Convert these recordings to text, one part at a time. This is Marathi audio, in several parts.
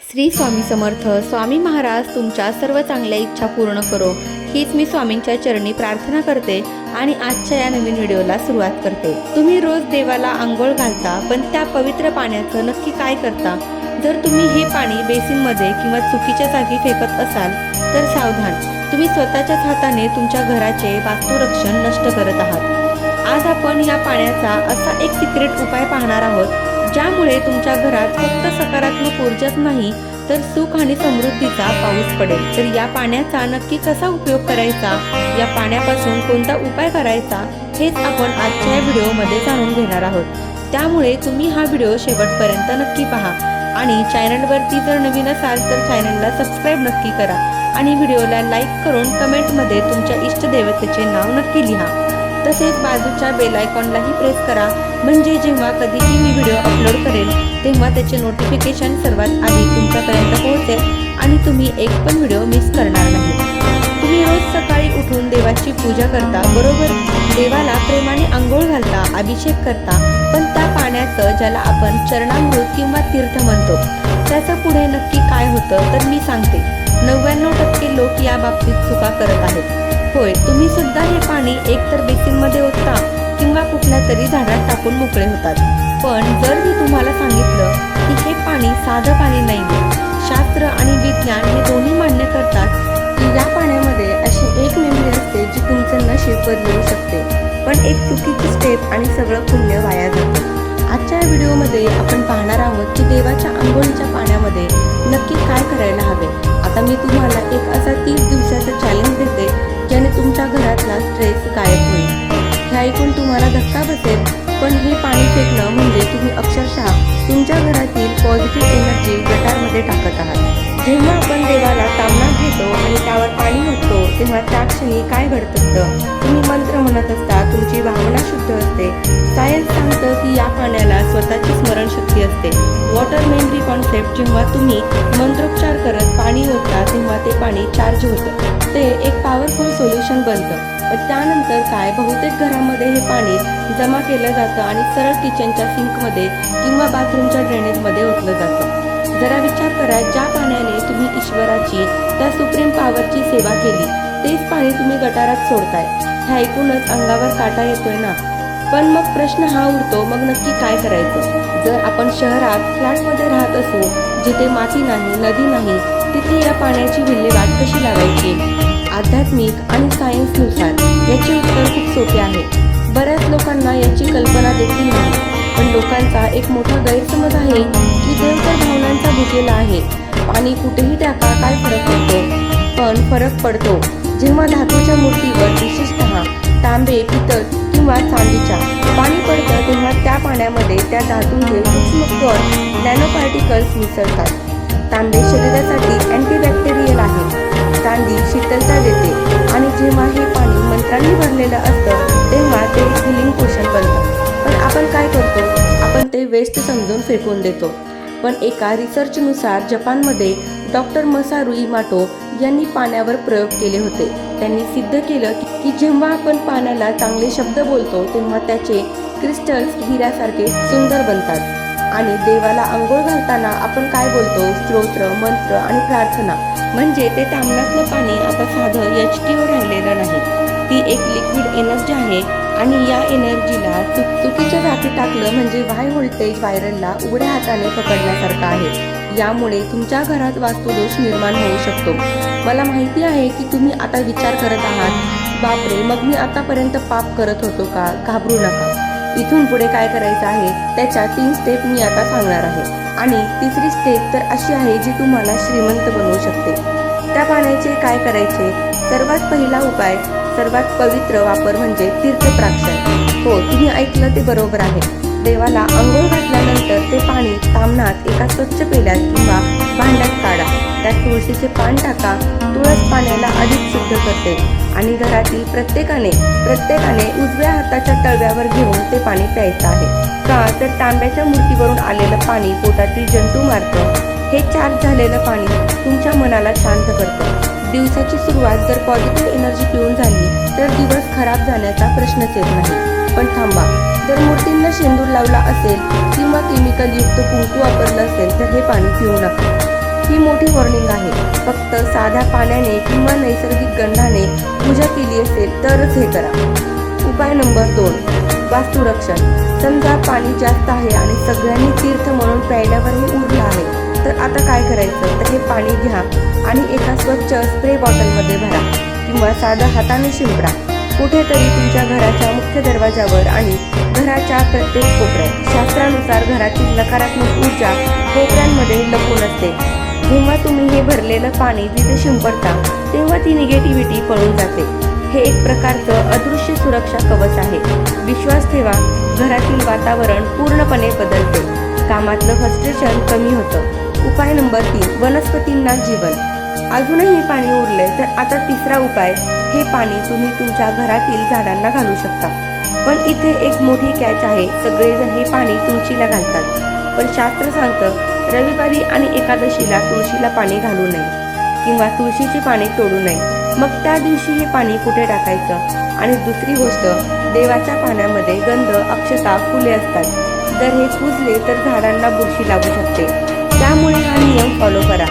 श्री स्वामी समर्थ. स्वामी महाराज तुमच्या सर्व चांगल्या इच्छा पूर्ण करो, हीच मी स्वामींच्या चरणी प्रार्थना करते आणि आजच्या या नवीन व्हिडिओला सुरुवात करते. तुम्ही रोज देवाला आंघोळ घालता, पण त्या पवित्र पाण्याचं नक्की काय करता? जर तुम्ही हे पाणी बेसिनमध्ये किंवा चुकीच्या जागी फेकत असाल तर सावधान, तुम्ही स्वतःच्याच हाताने तुमच्या घराचे वास्तुरक्षण नष्ट करत आहात. आज आपण या पाण्याचा असा एक सिक्रेट उपाय पाहणार आहोत, ज्यामुळे तुमच्या घरात फक्त सकारात्मक ऊर्जाच नाही तर सुख आणि समृद्धीचा पाऊस पडेल. तर या पाण्याचा नक्की कसा उपयोग करायचा, या पाण्यापासून कोणता उपाय करायचा, हेच आपण आजच्या या व्हिडिओमध्ये जाणून घेणार आहोत. त्यामुळे तुम्ही हा व्हिडिओ शेवटपर्यंत नक्की पहा आणि चॅनलवरती जर नवीन असाल तर चॅनलला सबस्क्राईब नक्की करा आणि व्हिडिओला लाईक करून कमेंटमध्ये तुमच्या इष्टदेवतेचे नाव नक्की लिहा. तसेच बाजूच्या बेल आयकॉनलाही प्रेस करा, म्हणजे जेव्हा कधीही मी व्हिडिओ अपलोड करेल तेव्हा त्याचे नोटिफिकेशन सर्वात आधी तुमच्यापर्यंत पोहोचेल आणि तुम्ही एक पण व्हिडिओ मिस करणार नाही. तुम्ही रोज सकाळी उठून देवाची पूजा करता, बरोबर? देवाला प्रेमाने आंघोळ घालता, अभिषेक करता, पण त्या पाण्याचं, ज्याला आपण चरणामृत किंवा तीर्थ म्हणतो, त्याचं पुढे नक्की काय होतं तर मी सांगते. 99% लोक या बाबतीत चुका करत आहेत. होय, तुम्ही सुद्धा हे पाणी एकतर बेसिनमध्ये ओतता किंवा कुठल्या तरी झाडात टाकून मोकळे होतात. पण जर मी तुम्हाला सांगितलं की हे पाणी साधं पाणी नाही, शास्त्र आणि विज्ञान हे दोन्ही मान्य करतात की या पाण्यामध्ये अशी एक मेमरी असते जी तुमचं नशीब बदलू शकते. पण एक चुकीची स्टेप आणि सगळं पुण्य वाया जातं. आजच्या व्हिडिओमध्ये आपण पाहणार आहोत की देवाच्या आंघोळीच्या पाण्यामध्ये नक्की काय करायला हवे. आता मी तुम्हाला एक असा 30 दिवसाचा चॅलेंज देते, ज्याने तुमच्या घरातला स्ट्रेस गायब होईल. हे ऐकून तुम्हाला धक्का बसेल, पण हे पाणी फेकणं म्हणजे तुम्ही अक्षरशः तुमच्या घरातील पॉझिटिव्ह एनर्जी गटारमध्ये टाकत आहात. जेव्हा आपण देवाला तामणात घेतो आणि त्यावर पाणी ओततो तेव्हा त्या क्षणी काय घडत असतं? तुम्ही मंत्र म्हणत असता, तुमची भावना शुद्ध असते. सायन्स सांगतं की या पाण्याला स्वतःची स्मरणशक्ती असते. वॉटर मेमरी कॉन्सेप्ट, जेव्हा तुम्ही मंत्रोच्चार करत पाणी ओतता तेव्हा ते पाणी चार्ज होतं, ते एक पॉवरफुल सोल्युशन बनतं. त्यानंतर काय, बहुतेक घरामध्ये हे पाणी जमा केलं जातं आणि सरळ किचनच्या सिंकमध्ये किंवा बाथरूमच्या ड्रेनेजमध्ये ओतलं जातं. जरा विचार करा, ज्या पाण्याने तुम्ही ईश्वराची, त्या सुप्रीम पॉवरची सेवा केली, तेच पाणी तुम्ही गटारात सोडताय. हे ऐकूनच अंगावर काटा येतोय ना? पण मग प्रश्न हा उरतो, मग नक्की काय करायचं? जर आपण शहरात फ्लॅटमध्ये राहत असू, जिथे माती नाही, नदी नाही, तिथे या पाण्याची विल्हेवाट कशी लावायची? आध्यात्मिक आणि सायन्सनुसार याचे उत्तर खूप सोपे आहे. बऱ्याच लोकांना याची कल्पना देखील नाही. पण लोकांचा एक मोठा गैरसमज आहे की देव तर भावनांचा भुकेला आहे, पाणी कुठेही टाका, काय फरक पडतो? पण फरक पडतो जेव्हा धातूच्या मूर्तीवर, विशेषतः तांबे, पितळ किंवा चांदीच्या, पाणी पडतं तेव्हा त्या पाण्यामध्ये त्या धातूंचे सूक्ष्म कण, नॅनो पार्टिकल्स मिसळतात. तांबे शरीरासाठी अँटीबॅक्टेरियल आहे, चांदी शीतलता देते आणि जेव्हा हे पाणी मंत्रांनी भरलेलं असतं तेव्हा ते हिलिंग पोषण बनतं. पण आपण काय करतो? आपण ते वेस्ट समजून फेकून देतो. पण एका रिसर्चनुसार जपानमध्ये डॉक्टर मसारू इमोटो यांनी पाण्यावर प्रयोग केले होते. त्यांनी सिद्ध केलं की जेव्हा आपण पाण्याला चांगले शब्द बोलतो तेव्हा त्याचे क्रिस्टल्स हिऱ्यासारखे सुंदर बनतात. आणि देवाला आंघोळ घालताना आपण काय बोलतो? स्तोत्र, मंत्र आणि प्रार्थना. म्हणजे ते तामणातलं पाणी आता साधं H2O राहिलेलं नाही, ती एक लिक्विड एनर्जी आहे. आणि या एनर्जीला चुकीच्या जागी टाकलं म्हणजे हाय व्होल्टेज वायरलला उघड्या हाताने पकडण्यासारखं आहे. यामुळे तुमच्या घरात वास्तुदोष निर्माण होऊ शकतो. मला माहिती आहे की तुम्ही आता विचार करत आहात, बापरे, मग मी आतापर्यंत पाप करत होतो का? घाबरू नका. इथून पुढे काय करायचं आहे त्याच्या 3 स्टेप मी आता सांगणार आहे. आणि तिसरी स्टेप तर अशी आहे जी तुम्हाला श्रीमंत बनवू शकते. त्या पाण्याचे काय करायचे? सर्वात पहिला उपाय, सर्वात पवित्र वापर म्हणजे तीर्थप्राशन. हो, तुम्ही ऐकलं ते बरोबर आहे. देवाला आंघोळ घातल्यानंतर ते पाणी ताम्हणात एका स्वच्छ पेल्यात किंवा भांड्यात काढा. त्यात तुळशीचे पान टाका. तुळस पाण्याला अधिक शुद्ध करते आणि घरातील प्रत्येकाने उजव्या हाताच्या तळव्यावर घेऊन ते पाणी प्यायचं आहे. का तर तांब्याच्या मूर्तीवरून आलेलं पाणी पोटातील जंतू मारतं. हे चार्ज झालेलं पाणी तुमच्या मनाला शांत करतं. दिवसाची सुरुवात जर पॉझिटिव्ह एनर्जी पिऊन झाली तर दिवस खराब जाण्याचा प्रश्नच येत नाही. पण थांबा, जर मूर्तींना शेंदूर लावला असेल किंवा केमिकल युक्त कुंकू वापरलं असेल तर हे पाणी पिऊ नका. ही मोठी वॉर्निंग आहे. फक्त साध्या पाण्याने किंवा नैसर्गिक गंधाने पूजा केली असेल तरच हे करा. उपाय नंबर 2, वास्तुरक्षण. समजा पाणी जास्त आहे आणि सगळ्यांनी तीर्थ म्हणून प्यायल्यावर हे उरलं आहे, तर आता काय करायचं? तर हे पाणी घ्या आणि एका स्वच्छ स्प्रे बॉटलमध्ये भरा किंवा साधं हाताने शिंपडा. कुठेतरी तुमच्या घराच्या मुख्य दरवाजावर आणि घराच्या प्रत्येक कोपऱ्यात. शास्त्रानुसार घरातील नकारात्मक ऊर्जा कोपऱ्यांमध्ये लपून असते. जेव्हा तुम्ही हे भरलेलं पाणी तिथे शिंपडता तेव्हा ती निगेटिव्हिटी पळून जाते. हे एक प्रकारचं अदृश्य सुरक्षा कवच आहे. विश्वास ठेवा, घरातील वातावरण पूर्णपणे बदलते. कामातलं फ्रस्ट्रेशन कमी होतं. उपाय नंबर 3, वनस्पतींना जीवन. अजूनही पाणी उरले तर आता तिसरा उपाय, हे पाणी तुम्ही तुमच्या घरातील झाडांना घालू शकता. पण इथे एक मोठी कॅच आहे. सगळेजण हे पाणी तुळशीला घालतात, पण शास्त्र सांगतं रविवारी आणि एकादशीला तुळशीला पाणी घालू नये किंवा तुळशीची पाने तोडू नये. मग त्या दिवशी हे पाणी कुठे टाकायचं? आणि दुसरी गोष्ट, देवाच्या पाण्यामध्ये गंध, अक्षता, फुले असतात. जर हे कुजले तर झाडांना बुरशी लागू शकते. त्यामुळे हा नियम फॉलो करा.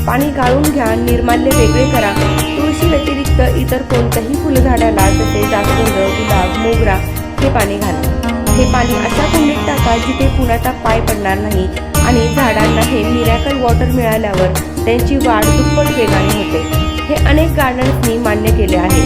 पाणी गाळून घ्या, निर्माल्य वेगळे करा. तुळशी व्यतिरिक्त इतर कोणत्याही फुलझाडाला जसे जास्वंद, गुलाब, मोगरा हे पाणी घाला. हे पाणी अशा कुंडीत टाका जिथे कुणाचा पाय पडणार नाही आणि झाडांना हे मिरॅकल वॉटर मिळाल्यावर त्यांची वाढ दुप्पट वेगाने होते. हे अनेक गार्डन्सनी मान्य केले आहे.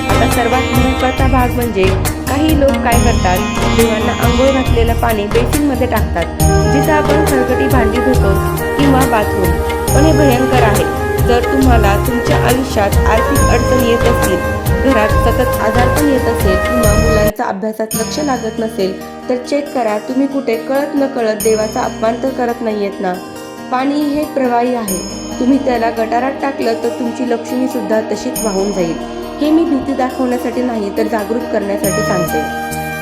आता सर्वात महत्त्वाचा भाग म्हणजे काही लोक काय करतात, देवांना आंघोळ घातलेलं पाणी बेसिनमध्ये टाकतात जिथं आपण खरकटी भांडी धुतो किंवा बाथरूम. पण हे भयंकर आहे. जर तुम्हाला तुमच्या आयुष्यात आर्थिक अडचण येत असतील, घरात सतत आजारपण येत असेल किंवा मुलांचा अभ्यासात लक्ष लागत नसेल तर चेक करा तुम्ही कुठे कळत न कळत देवाचा अपमान तर करत नाहीयेत ना. पाणी हे प्रवाही आहे. तुम्ही त्याला गटारात टाकलं तर तुमची लक्ष्मी सुद्धा तशीच वाहून जाईल. हे मी भीती दाखवण्यासाठी नाही तर जागृत करण्यासाठी सांगते.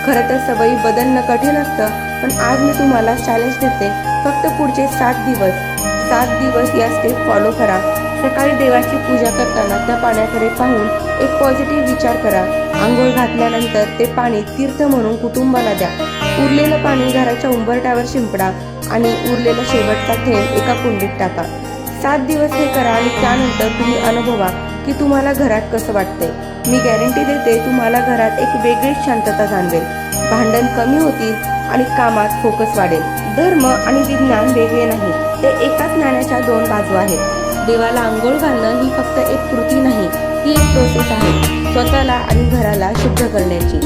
खरं तर सवयी बदलणं कठीण असतं, पण आज मी तुम्हाला चॅलेंज देते. फक्त पुढचे 7 दिवस या स्टेप फॉलो करा. सकाळी देवाची पूजा करताना त्या पाण्याकडे पाहून एक पॉझिटिव्ह विचार करा. आंघोळ घातल्यानंतर ते पाणी तीर्थ म्हणून कुटुंबाला द्या. उरलेलं पाणी घराच्या उंबरठ्यावर शिंपडा आणि उरलेला शेवटचा थेंब एका कुंडीत टाका. 7 दिवस हे करा आणि त्यानंतर तुम्ही अनुभवा की तुम्हाला घरात कसं वाटतंय. मी गॅरंटी देते तुम्हाला घरात एक वेगळीच शांतता जाणवेल. भांडण कमी होतील आणि कामात फोकस वाढेल. धर्म आणि विज्ञान वेगळे नाही, ते एकाच नाण्याच्या 2 बाजू आहेत. देवाला आंघोळ घालणं ही फक्त एक कृती नाही, ही एक प्रोसेस आहे स्वतःला आणि घराला शुद्ध करण्याची.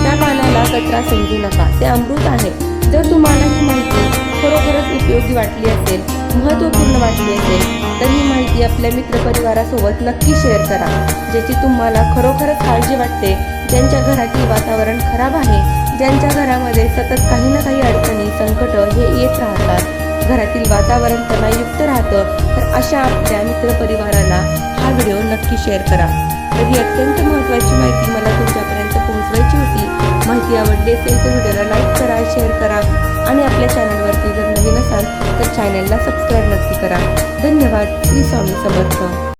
त्या पाण्याला कचरा समजू नका, ते अमृत आहे. जर तुम्हाला ही माहिती खरोखरच उपयोगी वाटली असेल, महत्त्वपूर्ण वाटली असेल तर ही माहिती आपल्या मित्रपरिवारासोबत नक्की शेअर करा. ज्याची तुम्हाला खरोखरच काळजी वाटते, ज्यांच्या घरातील वातावरण खराब आहे, ज्यांच्या घरामध्ये सतत काही ना काही अडचणी, संकट हे येत राहतात, घरातील वातावरण तणावयुक्त राहतं, तर अशा आपल्या मित्रपरिवाराला हा व्हिडिओ नक्की शेअर करा. तर ही अत्यंत महत्त्वाची माहिती मला तुमच्यापर्यंत पोहोचवायची होती. माहिती आवडली असेल तर व्हिडिओला लाईक करा, शेअर करा आणि आपल्या चॅनलवरती जर नवीन असाल तर चॅनलला सबस्क्राईब नक्की करा. धन्यवाद. श्री स्वामी समर्थ.